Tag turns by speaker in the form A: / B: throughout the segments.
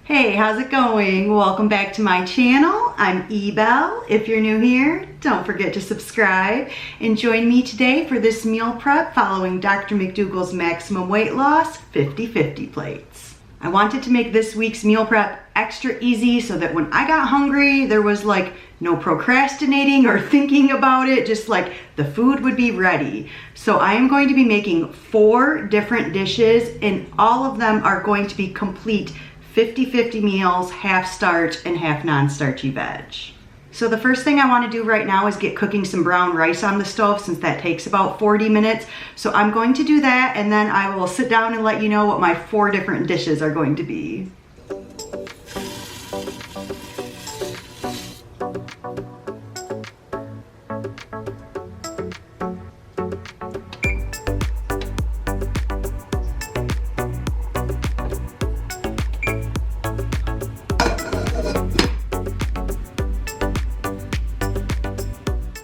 A: Hey, how's it going? Welcome back to my channel. I'm Ebel. If you're new here, don't forget to subscribe and join me today for this meal prep following Dr. McDougall's Maximum Weight Loss 50/50 plates. I wanted to make this week's meal prep extra easy so that when I got hungry, there was like no procrastinating or thinking about it, just like the food would be ready. So I am going to be making 4 different dishes and all of them are going to be complete 50/50 meals, half starch and half non-starchy veg. So the first thing I want to do right now is get cooking some brown rice on the stove since that takes about 40 minutes. So I'm going to do that and then I will sit down and let you know what my 4 different dishes are going to be.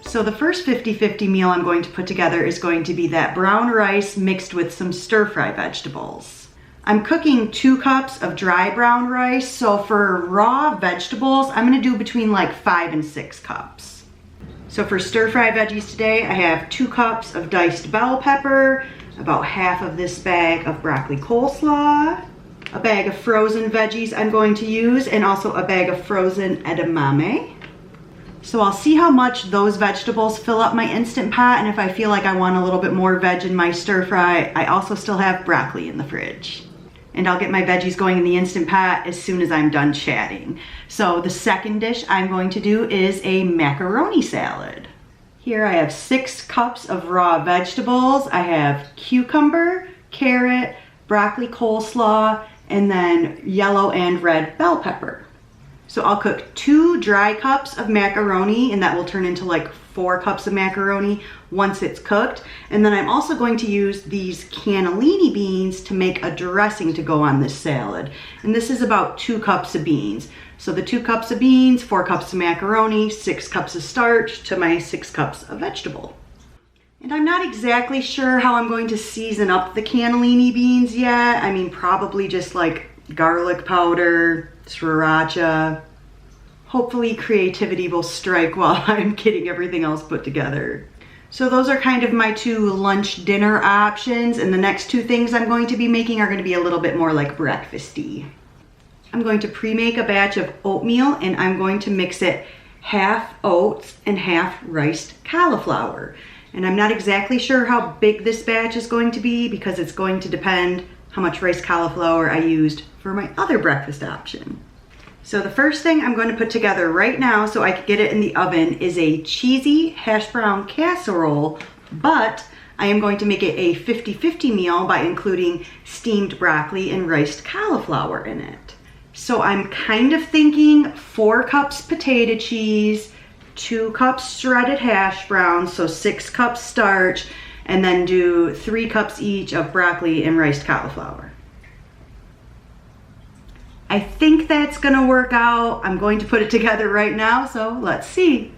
A: So the first 50/50 meal I'm going to put together is going to be that brown rice mixed with some stir-fry vegetables. I'm cooking 2 cups of dry brown rice, so for raw vegetables, I'm gonna do between like 5 and 6 cups. So for stir-fry veggies today, I have 2 cups of diced bell pepper, about half of this bag of broccoli coleslaw, a bag of frozen veggies I'm going to use, and also a bag of frozen edamame. So I'll see how much those vegetables fill up my Instant Pot, and if I feel like I want a little bit more veg in my stir fry, I also still have broccoli in the fridge. And I'll get my veggies going in the Instant Pot as soon as I'm done chatting. So the second dish I'm going to do is a macaroni salad. Here I have 6 cups of raw vegetables. I have cucumber, carrot, broccoli coleslaw, and then yellow and red bell pepper. So I'll cook 2 dry cups of macaroni and that will turn into like 4 cups of macaroni once it's cooked. And then I'm also going to use these cannellini beans to make a dressing to go on this salad. And this is about 2 cups of beans. So the 2 cups of beans, 4 cups of macaroni, 6 cups of starch to my 6 cups of vegetable. And I'm not exactly sure how I'm going to season up the cannellini beans yet. I mean, probably just like garlic powder, sriracha. Hopefully creativity will strike while I'm getting everything else put together. So those are kind of my 2 lunch dinner options, and the next 2 things I'm going to be making are going to be a little bit more like breakfasty. I'm going to pre-make a batch of oatmeal and I'm going to mix it half oats and half riced cauliflower. And I'm not exactly sure how big this batch is going to be because it's going to depend how much riced cauliflower I used for my other breakfast option. So the first thing I'm going to put together right now so I can get it in the oven is a cheesy hash brown casserole, but I am going to make it a 50/50 meal by including steamed broccoli and riced cauliflower in it. So I'm kind of thinking 4 cups potato cheese, 2 cups shredded hash browns, so 6 cups starch, and then do 3 cups each of broccoli and riced cauliflower. I think that's gonna work out. I'm going to put it together right now, so let's see.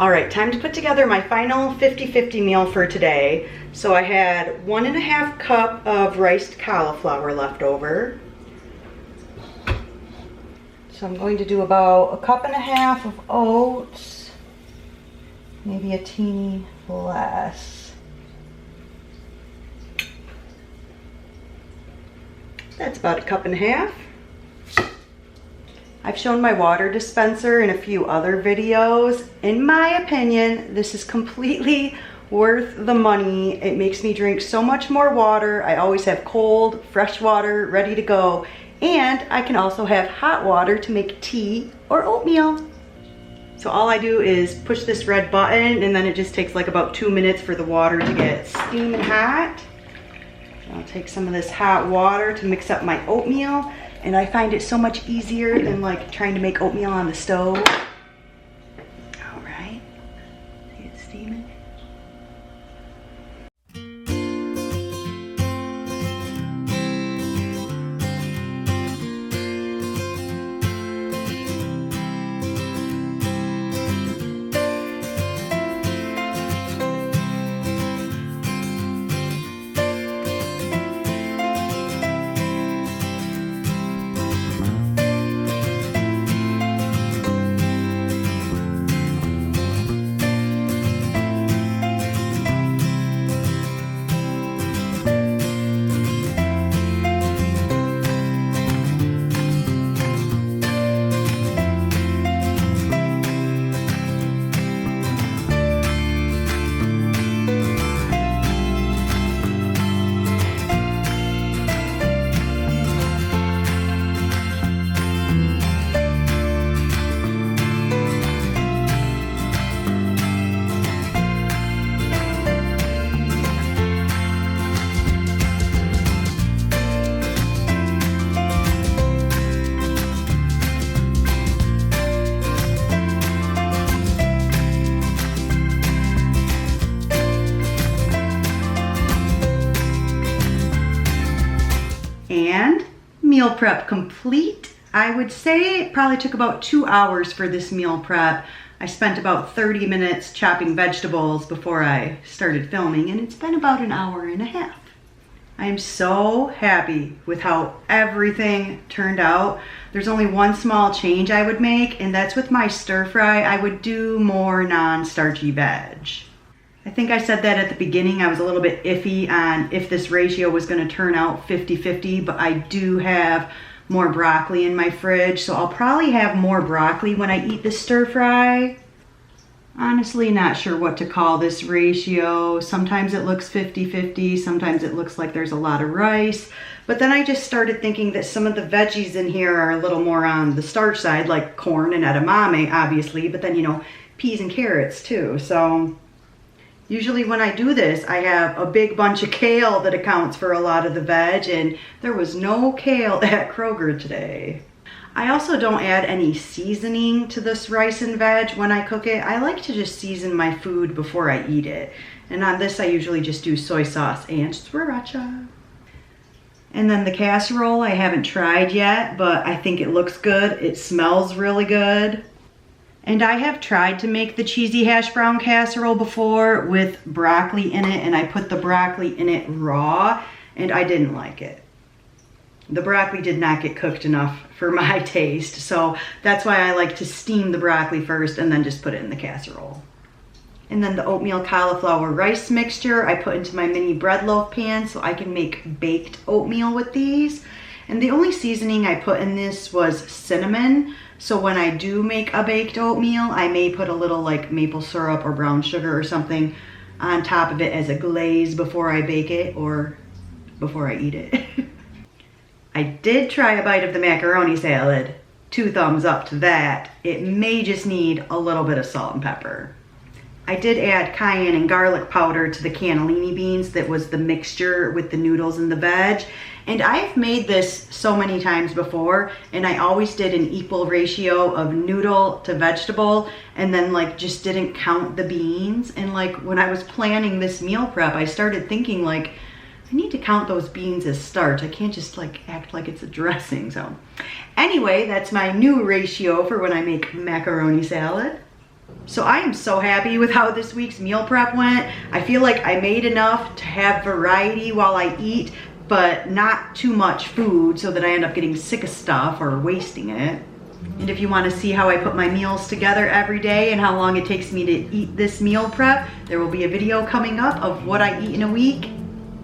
A: All right, time to put together my final 50-50 meal for today. So I had 1.5 cup of riced cauliflower left over. So I'm going to do about 1.5 cups of oats, maybe a teeny less. That's about 1.5 cups. I've shown my water dispenser in a few other videos. In my opinion, this is completely worth the money. It makes me drink so much more water. I always have cold, fresh water ready to go. And I can also have hot water to make tea or oatmeal. So all I do is push this red button, and then it just takes like about 2 minutes for the water to get steaming hot. I'll take some of this hot water to mix up my oatmeal, and I find it so much easier than like trying to make oatmeal on the stove. All right, see it steaming. And meal prep complete. I would say it probably took about 2 hours for this meal prep. I spent about 30 minutes chopping vegetables before I started filming, and it's been about 1.5 hours. I am so happy with how everything turned out. There's only one small change I would make, and that's with my stir fry. I would do more non-starchy veg. I think I said that at the beginning. I was a little bit iffy on if this ratio was going to turn out 50-50, but I do have more broccoli in my fridge, so I'll probably have more broccoli when I eat the stir fry. Honestly, not sure what to call this ratio. Sometimes it looks 50-50, sometimes it looks like there's a lot of rice, but then I just started thinking that some of the veggies in here are a little more on the starch side, like corn and edamame, obviously, but then, you know, peas and carrots too. So usually when I do this, I have a big bunch of kale that accounts for a lot of the veg, and there was no kale at Kroger today. I also don't add any seasoning to this rice and veg when I cook it. I like to just season my food before I eat it. And on this, I usually just do soy sauce and sriracha. And then the casserole I haven't tried yet, but I think it looks good. It smells really good. And I have tried to make the cheesy hash brown casserole before with broccoli in it, and I put the broccoli in it raw, and I didn't like it. The broccoli did not get cooked enough for my taste, so that's why I like to steam the broccoli first and then just put it in the casserole. And then the oatmeal cauliflower rice mixture I put into my mini bread loaf pan so I can make baked oatmeal with these. And the only seasoning I put in this was cinnamon. So when I do make a baked oatmeal, I may put a little like maple syrup or brown sugar or something on top of it as a glaze before I bake it or before I eat it. I did try a bite of the macaroni salad. 2 thumbs up to that. It may just need a little bit of salt and pepper. I did add cayenne and garlic powder to the cannellini beans that was the mixture with the noodles and the veg. And I've made this so many times before, and I always did an equal ratio of noodle to vegetable, and then like just didn't count the beans. And like when I was planning this meal prep, I started thinking like, I need to count those beans as starch. I can't just like act like it's a dressing. So anyway, that's my new ratio for when I make macaroni salad. So I am so happy with how this week's meal prep went. I feel like I made enough to have variety while I eat, but not too much food so that I end up getting sick of stuff or wasting it. And if you want to see how I put my meals together every day and how long it takes me to eat this meal prep, there will be a video coming up of what I eat in a week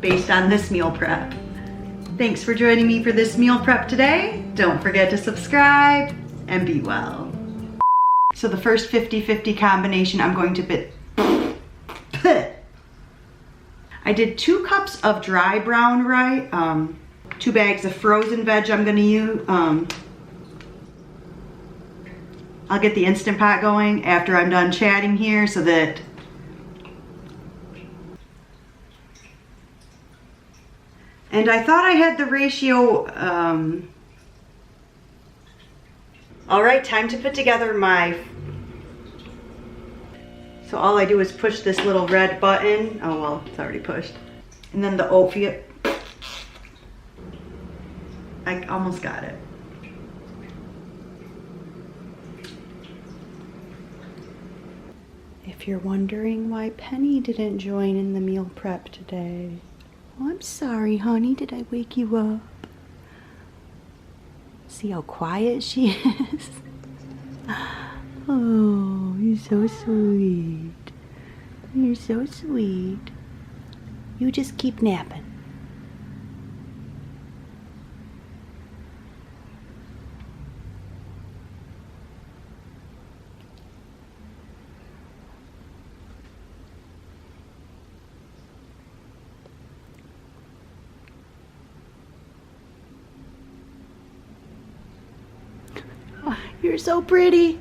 A: based on this meal prep. Thanks for joining me for this meal prep today. Don't forget to subscribe and be well. So the first 50-50 combination I'm going to I did 2 cups of dry brown rice, 2 bags of frozen veg I'm gonna use. I'll get the Instant Pot going after I'm done chatting here so that and I thought I had the ratio. All right, time to put together my, so all I do is push this little red button. Oh well, it's already pushed. And then the oatmeal, I almost got it. If you're wondering why Penny didn't join in the meal prep today, oh, I'm sorry, honey, did I wake you up? See how quiet she is? Oh, you're so sweet. You're so sweet. You just keep napping. You're so pretty.